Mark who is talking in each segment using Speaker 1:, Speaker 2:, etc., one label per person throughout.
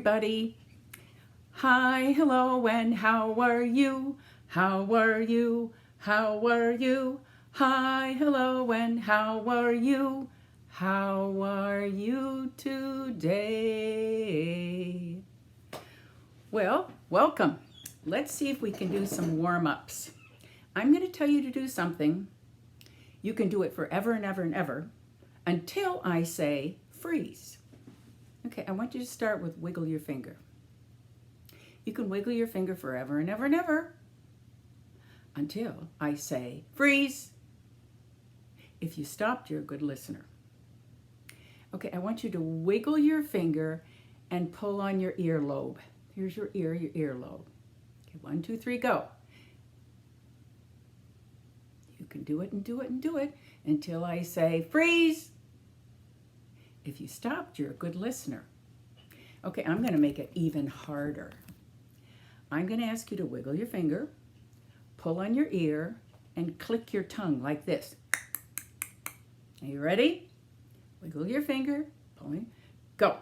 Speaker 1: everybody. Hi, hello, and how are you? How are you? How are you? Hi, hello, and how are you? How are you today? Well, welcome. Let's see if we can do some warm-ups. I'm going to tell you to do something. You can do it forever and ever and ever until I say freeze. Okay, I want you to start with wiggle your finger. You can wiggle your finger forever and ever and ever until I say freeze. If you stopped, you're a good listener. Okay, I want you to wiggle your finger and pull on your earlobe. Here's your earlobe. Okay, 1, 2, 3, go. You can do it and do it and do it until I say freeze. If you stopped, you're a good listener. Okay, I'm going to make it even harder. I'm going to ask you to wiggle your finger, pull on your ear, and click your tongue like this. Are you ready? Wiggle your finger, pulling, go.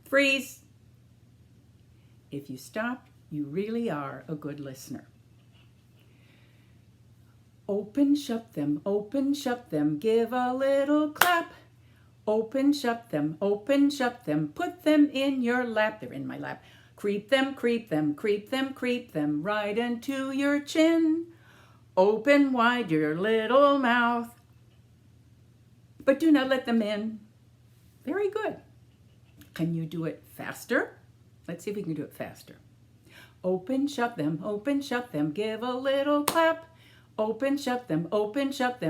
Speaker 1: Freeze. If you stop, you really are a good listener. Open, shut them, give a little clap. Open, shut them, put them in your lap. They're in my lap. Creep them, right into your chin. Open wide your little mouth, but do not let them in. Very good. Can you do it faster? Let's see if we can do it faster. Open, shut them, give a little clap. Open, shut them,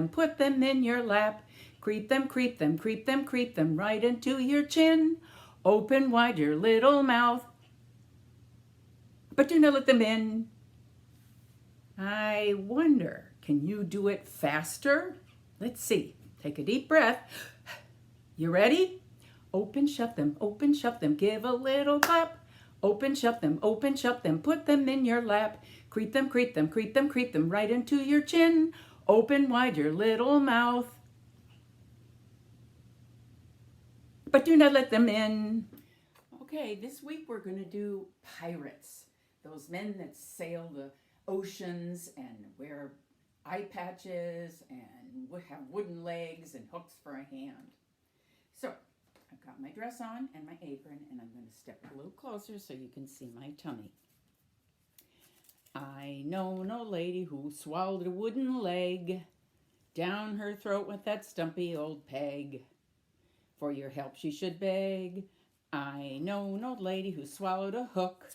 Speaker 1: put them in your lap. Creep them, right into your chin. Open wide your little mouth, but do not let them in. I wonder, can you do it faster? Let's see. Take a deep breath. You ready? Open, shut them, give a little clap. Open, shut them, put them in your lap. Creep them, right into your chin. Open wide your little mouth, but do not let them in. Okay, this week we're going to do pirates. Those men that sail the oceans and wear eye patches and have wooden legs and hooks for a hand. So, I've got my dress on and my apron, and I'm going to step a little closer so you can see my tummy. I know no lady who swallowed a wooden leg down her throat with that stumpy old peg. For your help she should beg. I know no lady who swallowed a hook.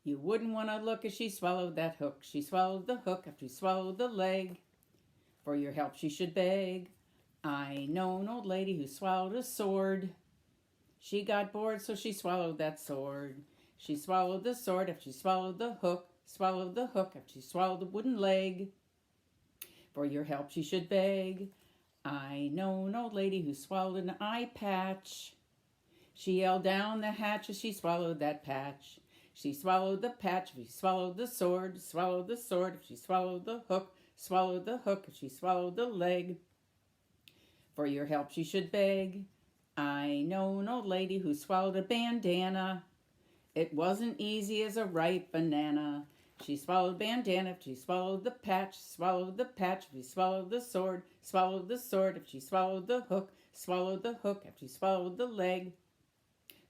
Speaker 1: You wouldn't want to look as she swallowed that hook. She swallowed the hook after she swallowed the leg. For your help she should beg. I know an old lady who swallowed a sword. She got bored, so she swallowed that sword. She swallowed the sword after she swallowed the hook. Swallowed the hook after she swallowed the wooden leg. For your help she should beg. I know an old lady who swallowed an eye patch. She yelled down the hatch as she swallowed that patch. She swallowed the patch, she swallowed the sword if she swallowed the hook if she swallowed the leg. For your help she should beg. I know an old lady who swallowed a bandana. It wasn't easy as a ripe banana. She swallowed bandana if she swallowed the patch if she swallowed the sword if she swallowed the hook if she swallowed the leg.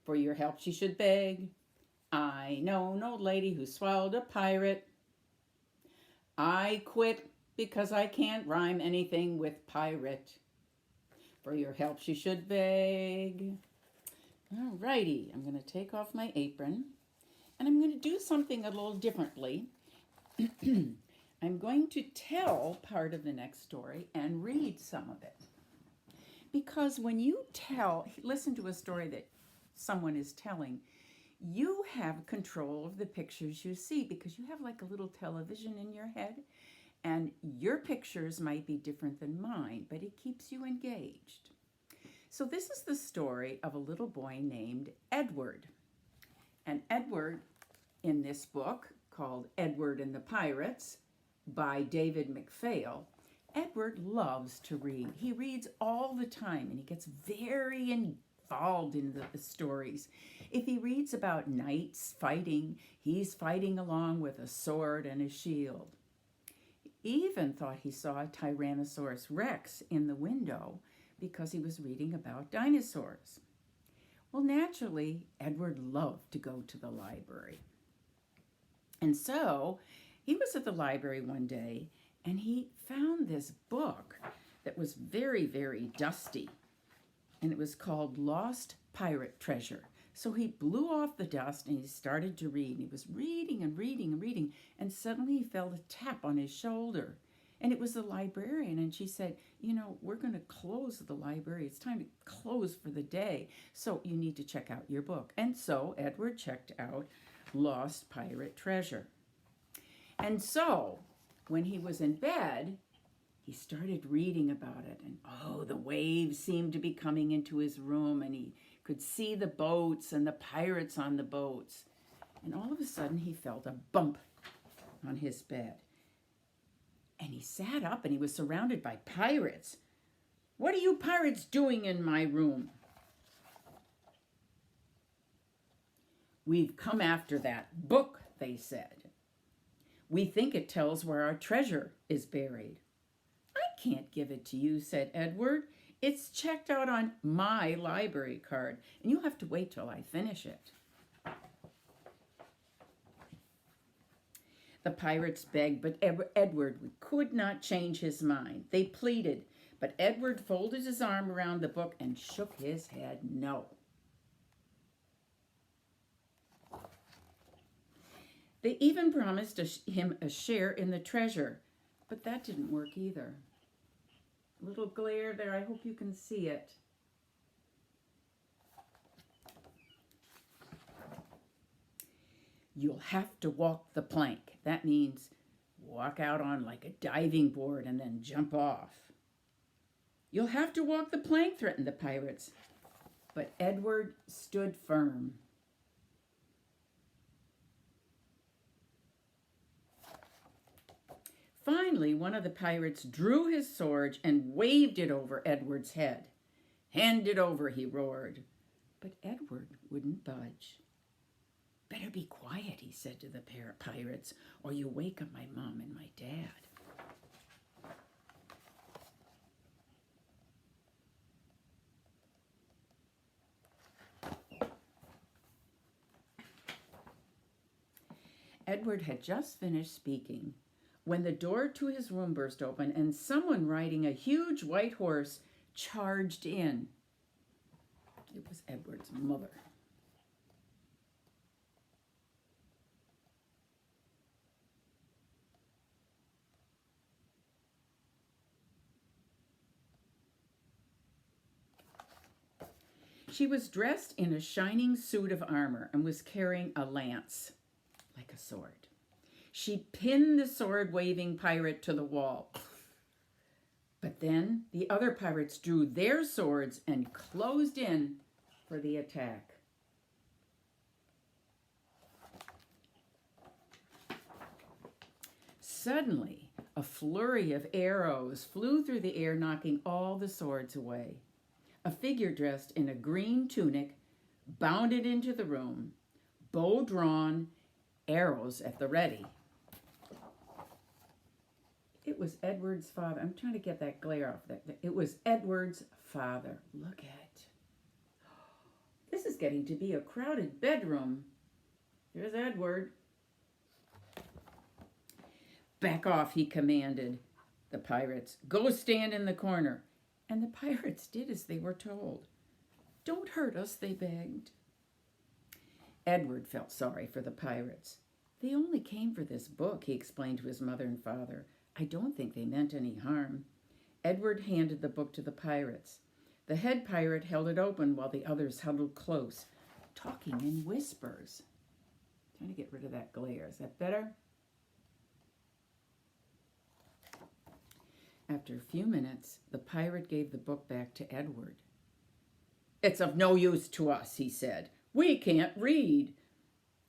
Speaker 1: For your help she should beg. I know an old lady who swallowed a pirate. I quit because I can't rhyme anything with pirate. For your help she should beg. Alrighty, I'm going to take off my apron and I'm going to do something a little differently. I'm going to tell part of the next story and read some of it. Because when you listen to a story that someone is telling, you have control of the pictures you see because you have like a little television in your head and your pictures might be different than mine, but it keeps you engaged. So this is the story of a little boy named Edward. And Edward, in this book called Edward and the Pirates by David McPhail, Edward loves to read. He reads all the time and he gets very involved in the stories. If he reads about knights fighting, he's fighting along with a sword and a shield. He even thought he saw a Tyrannosaurus Rex in the window because he was reading about dinosaurs. Well, naturally, Edward loved to go to the library. And so he was at the library one day and he found this book that was very, very dusty. And it was called Lost Pirate Treasure. So he blew off the dust and he started to read. He was reading and reading and reading. And suddenly he felt a tap on his shoulder. And it was the librarian. And she said, you know, we're going to close the library. It's time to close for the day. So you need to check out your book. And so Edward checked out Lost Pirate Treasure. And so when he was in bed, he started reading about it. And oh, the waves seemed to be coming into his room. And he could see the boats and the pirates on the boats. And all of a sudden he felt a bump on his bed. And he sat up and he was surrounded by pirates. "What are you pirates doing in my room?" "We've come after that book," they said. "We think it tells where our treasure is buried." "I can't give it to you," said Edward. "It's checked out on my library card, and you'll have to wait till I finish it." The pirates begged, but Edward could not change his mind. They pleaded, but Edward folded his arm around the book and shook his head no. They even promised him a share in the treasure, but that didn't work either. A little glare there, I hope you can see it. "You'll have to walk the plank." That means walk out on like a diving board and then jump off. "You'll have to walk the plank," threatened the pirates. But Edward stood firm. Finally, one of the pirates drew his sword and waved it over Edward's head. "Hand it over," he roared. But Edward wouldn't budge. "Better be quiet," he said to the pirates, "or you wake up my mom and my dad." Edward had just finished speaking when the door to his room burst open and someone riding a huge white horse charged in. It was Edward's mother. She was dressed in a shining suit of armor and was carrying a lance, like a sword. She pinned the sword-waving pirate to the wall. But then the other pirates drew their swords and closed in for the attack. Suddenly, a flurry of arrows flew through the air, knocking all the swords away. A figure dressed in a green tunic bounded into the room, bow drawn, arrows at the ready. It was Edward's father. I'm trying to get that glare off. It was Edward's father. Look at. This is getting to be a crowded bedroom. There's Edward. "Back off," he commanded the pirates. "Go stand in the corner." And the pirates did as they were told. "Don't hurt us," they begged. Edward felt sorry for the pirates. "They only came for this book," he explained to his mother and father. "I don't think they meant any harm." Edward handed the book to the pirates. The head pirate held it open while the others huddled close, talking in whispers. Trying to get rid of that glare. Is that better? After a few minutes, the pirate gave the book back to Edward. "It's of no use to us," he said. "We can't read."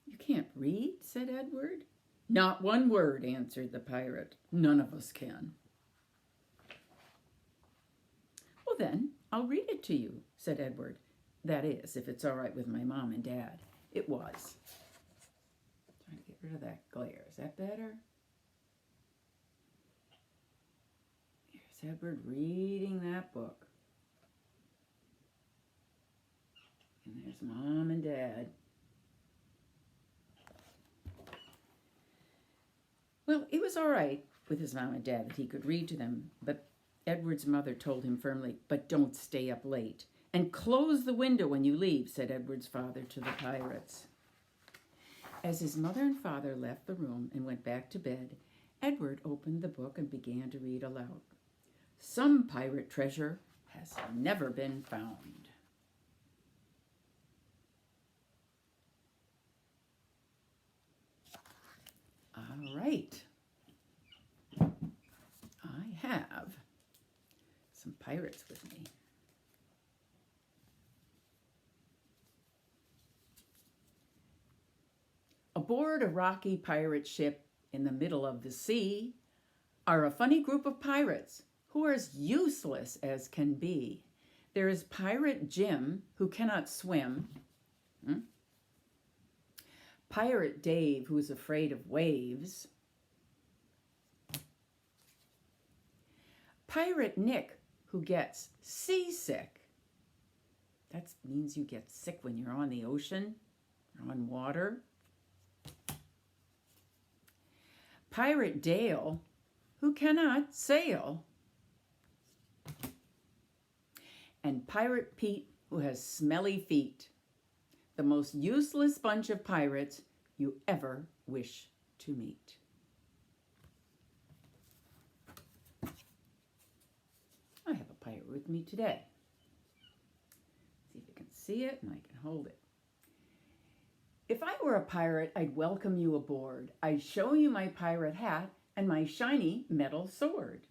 Speaker 1: "You can't read?" said Edward. "Not one word," answered the pirate. "None of us can." "Oh, then, I'll read it to you," said Edward. "That is, if it's all right with my mom and dad." It was. Trying to get rid of that glare. Is that better? Here's Edward reading that book. And there's Mom and Dad. Well, it was all right with his mom and dad that he could read to them, but Edward's mother told him firmly, "But don't stay up late. And close the window when you leave," said Edward's father to the pirates. As his mother and father left the room and went back to bed, Edward opened the book and began to read aloud. "Some pirate treasure has never been found." All right. I have some pirates with me. Aboard a rocky pirate ship in the middle of the sea are a funny group of pirates who are as useless as can be. There is Pirate Jim, who cannot swim. Pirate Dave, who is afraid of waves. Pirate Nick, who gets seasick. That means you get sick when you're on the ocean or on water. Pirate Dale, who cannot sail. And Pirate Pete, who has smelly feet. The most useless bunch of pirates you ever wish to meet. I have a pirate with me today. See if you can see it and I can hold it. If I were a pirate, I'd welcome you aboard. I'd show you my pirate hat and my shiny metal sword.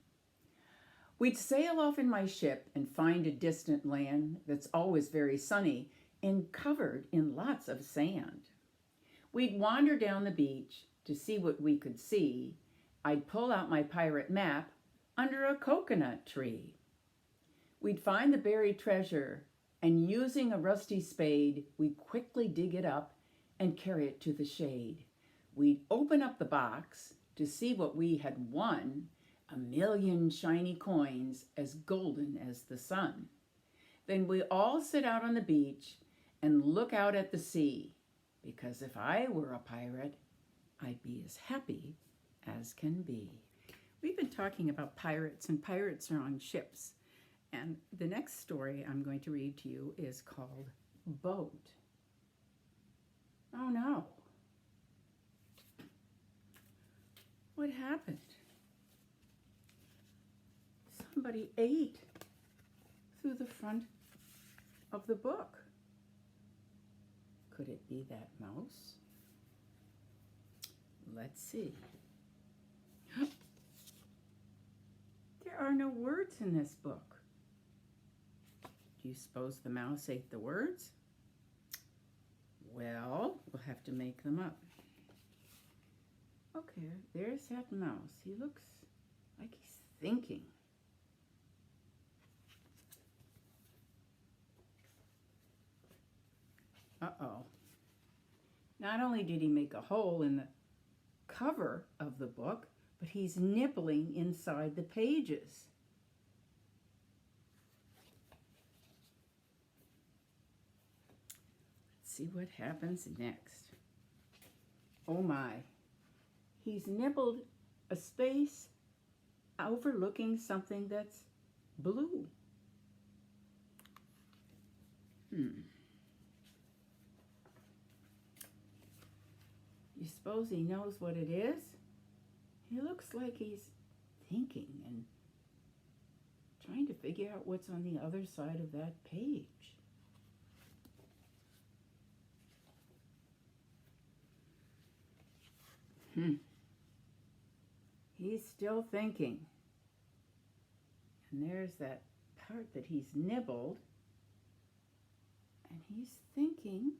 Speaker 1: We'd sail off in my ship and find a distant land that's always very sunny and covered in lots of sand. We'd wander down the beach to see what we could see. I'd pull out my pirate map under a coconut tree. We'd find the buried treasure, and using a rusty spade, we'd quickly dig it up and carry it to the shade. We'd open up the box to see what we had won, 1,000,000 shiny coins as golden as the sun. Then we all sit out on the beach and look out at the sea, because if I were a pirate, I'd be as happy as can be. We've been talking about pirates, and pirates are on ships. And the next story I'm going to read to you is called Boat. Oh no. What happened? Somebody ate through the front of the book. Could it be that mouse? Let's see. There are no words in this book. Do you suppose the mouse ate the words? Well, we'll have to make them up. Okay, there's that mouse. He looks like he's thinking. Uh-oh. Not only did he make a hole in the cover of the book, but he's nibbling inside the pages. Let's see what happens next. Oh my. He's nibbled a space overlooking something that's blue. You suppose he knows what it is? He looks like he's thinking and trying to figure out what's on the other side of that page. He's still thinking. And there's that part that he's nibbled. And he's thinking.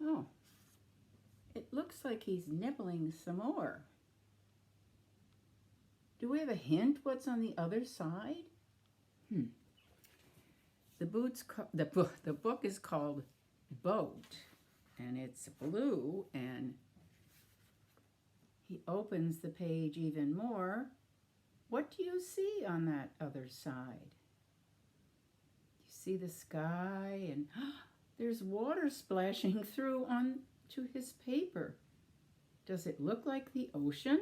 Speaker 1: Oh, it looks like he's nibbling some more. Do we have a hint what's on the other side? The book is called Boat, and it's blue, and he opens the page even more. What do you see on that other side? You see the sky, and there's water splashing through onto his paper. Does it look like the ocean?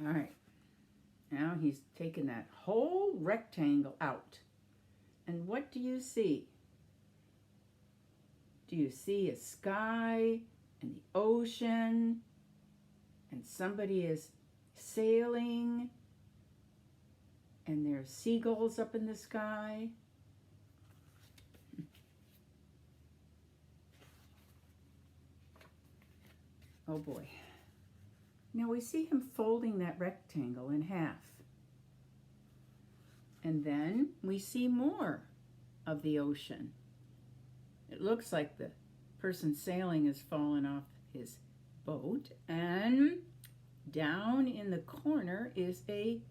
Speaker 1: All right, now he's taken that whole rectangle out. And what do you see? Do you see a sky and the ocean, and somebody is sailing, and there's seagulls up in the sky? Oh boy. Now we see him folding that rectangle in half. And then we see more of the ocean. It looks like the person sailing has fallen off his boat, and down in the corner is a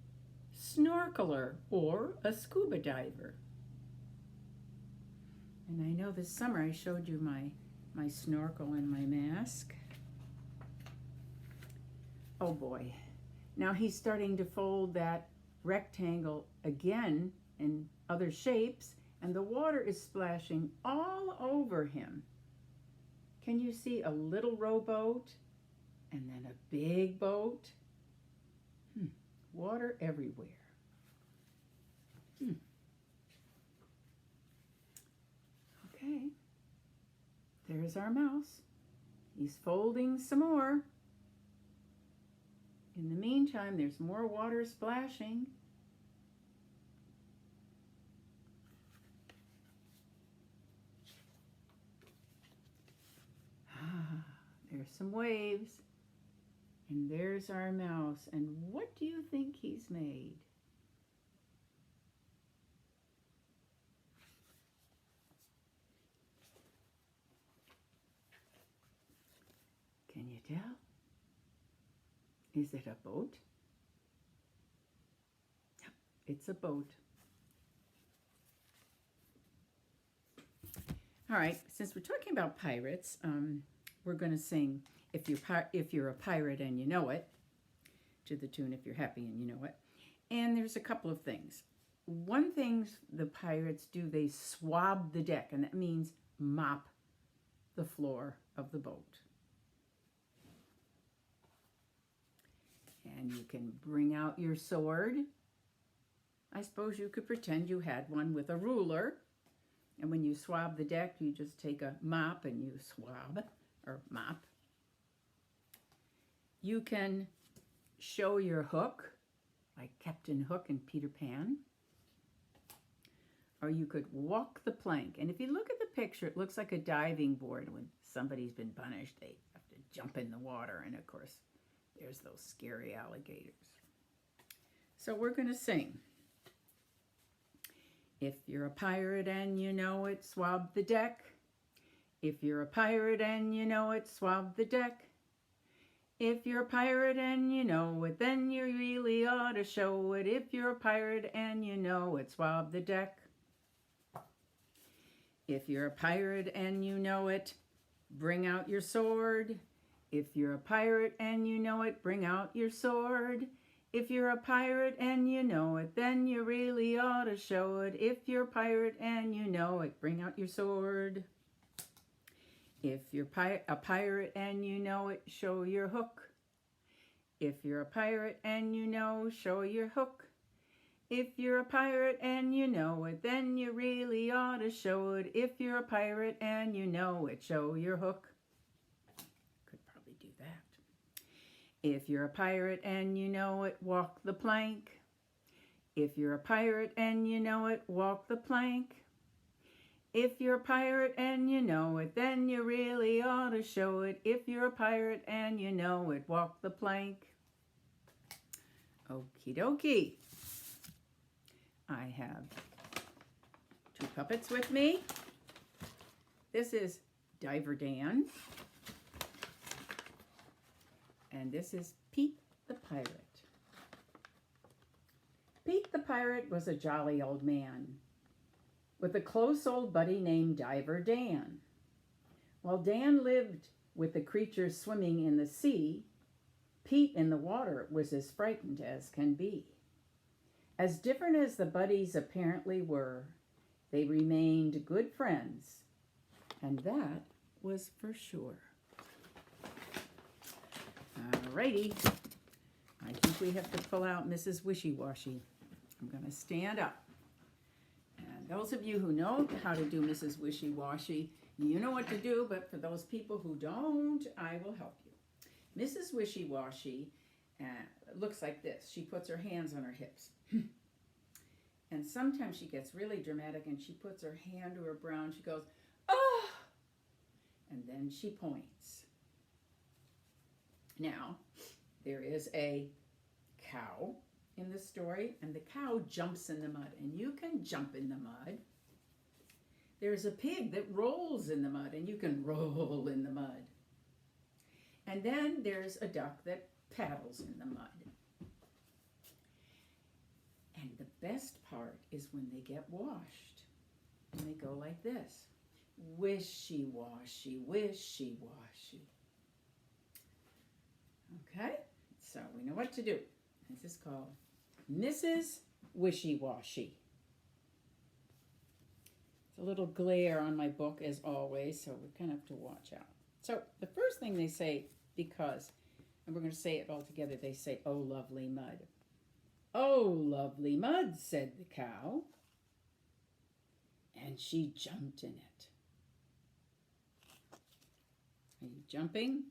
Speaker 1: snorkeler or a scuba diver. And I know this summer I showed you my snorkel and my mask. Oh boy. Now he's starting to fold that rectangle again in other shapes, and the water is splashing all over him. Can you see a little rowboat and then a big boat? Water everywhere. Okay. There's our mouse. He's folding some more. In the meantime, there's more water splashing. There's some waves. And there's our mouse. And what do you think he's made? Can you tell? Is it a boat? Yep, it's a boat. All right, since we're talking about pirates, we're going to sing If You're a Pirate and You Know It, to the tune If You're Happy and You Know It. And there's a couple of things. One thing the pirates do, they swab the deck, and that means mop the floor of the boat. And you can bring out your sword. I suppose you could pretend you had one with a ruler. And when you swab the deck, you just take a mop and you swab, or mop. You can show your hook, like Captain Hook and Peter Pan. Or you could walk the plank. And if you look at the picture, it looks like a diving board. When somebody's been punished, they have to jump in the water. And of course, there's those scary alligators. So we're going to sing. If you're a pirate and you know it, swab the deck. If you're a pirate and you know it, swab the deck. If you're a pirate and you know it, then you really ought to show it. If you're a pirate and you know it, swab the deck. If you're a pirate and you know it, bring out your sword. If you're a pirate and you know it, bring out your sword. If you're a pirate and you know it, then you really ought to show it. If you're a pirate and you know it, bring out your sword. If you're a pirate and you know it, show your hook. If you're a pirate and you know, show your hook. If you're a pirate and you know it, then you really ought to show it. If you're a pirate and you know it, show your hook. If you're a pirate and you know it, walk the plank. If you're a pirate and you know it, walk the plank. If you're a pirate and you know it, then you really ought to show it. If you're a pirate and you know it, walk the plank. Okie dokie. I have two puppets with me. This is Diver Dan. And this is Pete the Pirate. Pete the Pirate was a jolly old man with a close old buddy named Diver Dan. While Dan lived with the creatures swimming in the sea, Pete in the water was as frightened as can be. As different as the buddies apparently were, they remained good friends, and that was for sure. Alrighty, I think we have to pull out Mrs. Wishy-Washy. I'm going to stand up. And those of you who know how to do Mrs. Wishy-Washy, you know what to do, but for those people who don't, I will help you. Mrs. Wishy-Washy looks like this. She puts her hands on her hips. And sometimes she gets really dramatic and she puts her hand to her brow and she goes, "Oh!" And then she points. Now, there is a cow in the story, and the cow jumps in the mud, and you can jump in the mud. There's a pig that rolls in the mud, and you can roll in the mud. And then there's a duck that paddles in the mud. And the best part is when they get washed, and they go like this. Wishy-washy, wishy-washy. Okay, so we know what to do. This is called Mrs. Wishy-Washy. It's a little glare on my book as always, so we kind of have to watch out. So the first thing they say, because, and we're going to say it all together, they say, "Oh, lovely mud." "Oh, lovely mud," said the cow, and she jumped in it. Are you jumping?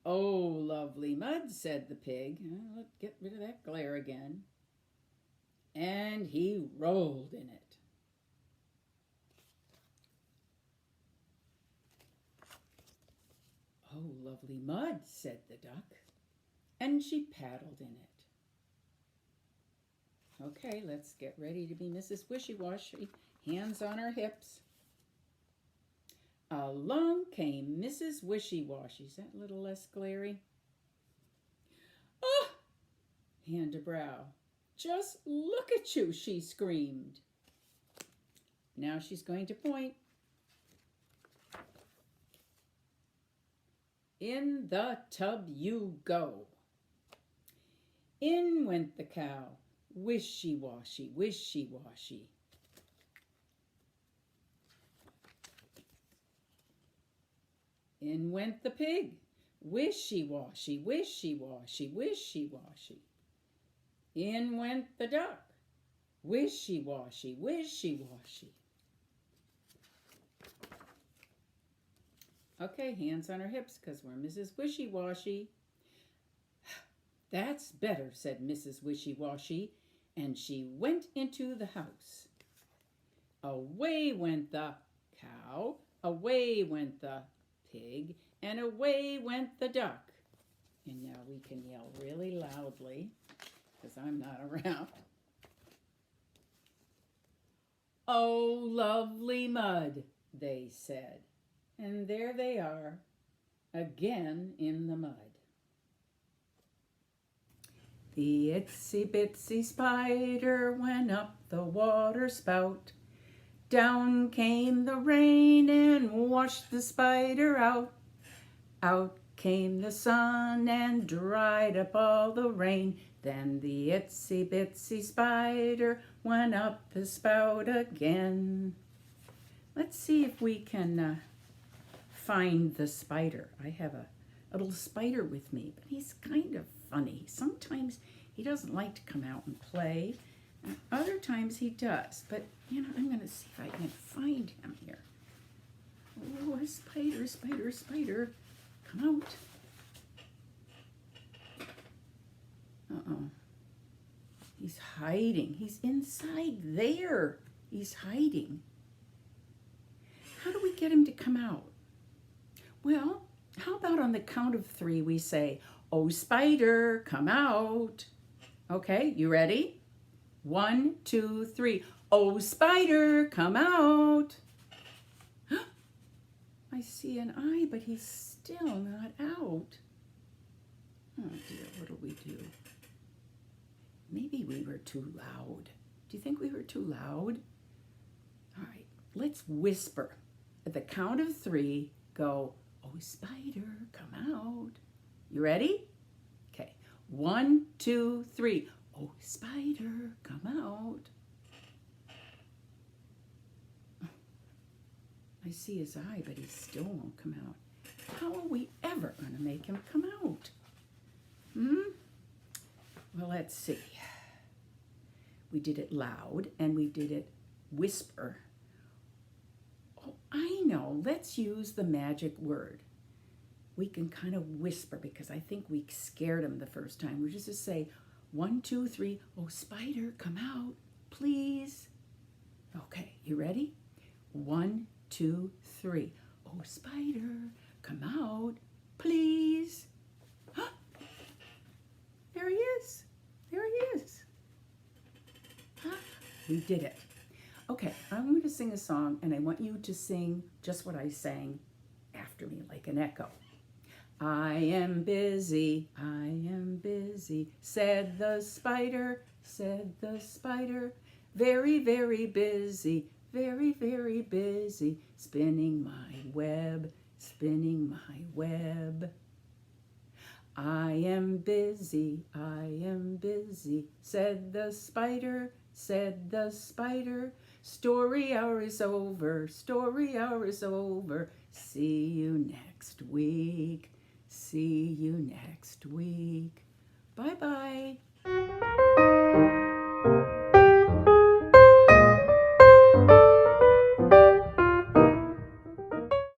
Speaker 1: "Oh, lovely mud," said the pig. Let's get rid of that glare again. And he rolled in it. "Oh, lovely mud," said the duck. And she paddled in it. Okay, let's get ready to be Mrs. Wishy-Washy. Hands on her hips. Along came Mrs. Wishy-Washy. Is that a little less glary? "Oh!" Hand to brow. "Just look at you," she screamed. Now she's going to point. "In the tub you go." In went the cow. Wishy-washy, wishy-washy. In went the pig. Wishy-washy, wishy-washy, wishy-washy. In went the duck. Wishy-washy, wishy-washy. Okay, hands on our hips because we're Mrs. Wishy-Washy. "That's better," said Mrs. Wishy-Washy, and she went into the house. Away went the cow, away went the pig, and away went the duck. And now we can yell really loudly because I'm not around. "Oh, lovely mud," they said. And there they are, again in the mud. The itsy-bitsy spider went up the water spout. Down came the rain and washed the spider out. Out came the sun and dried up all the rain. Then the itsy-bitsy spider went up the spout again. Let's see if we can find the spider. I have a little spider with me, but he's kind of funny. Sometimes he doesn't like to come out and play, and other times he does. But, I'm going to see if I can find him here. Oh, a spider, spider, spider. Come out. Uh-oh. He's hiding. He's inside there. He's hiding. How do we get him to come out? Well, how about on the count of 3 we say, "Oh, spider, come out." Okay, you ready? 1, 2, 3. Oh, spider, come out. I see an eye, but he's still not out. Oh dear, what do we do? Maybe we were too loud. Do you think we were too loud? All right, let's whisper. At the count of 3, go, oh, spider, come out. You ready? Okay, 1, 2, 3. Oh, spider, come out. I see his eye, but he still won't come out. How are we ever going to make him come out? Well, let's see. We did it loud and we did it whisper. Oh, I know. Let's use the magic word. We can kind of whisper because I think we scared him the first time. We're just to say, 1, 2, 3. Oh, spider, come out, please. Okay, you ready? 1, 2, 3. Oh, spider, come out, please. There he is. There he is. We did it. Okay, I'm going to sing a song, and I want you to sing just what I sang after me, like an echo. I am busy, said the spider, very, very busy, very, very busy, spinning my web, spinning my web. I am busy, said the spider, story hour is over, story hour is over, see you next week, see you next week. Bye-bye.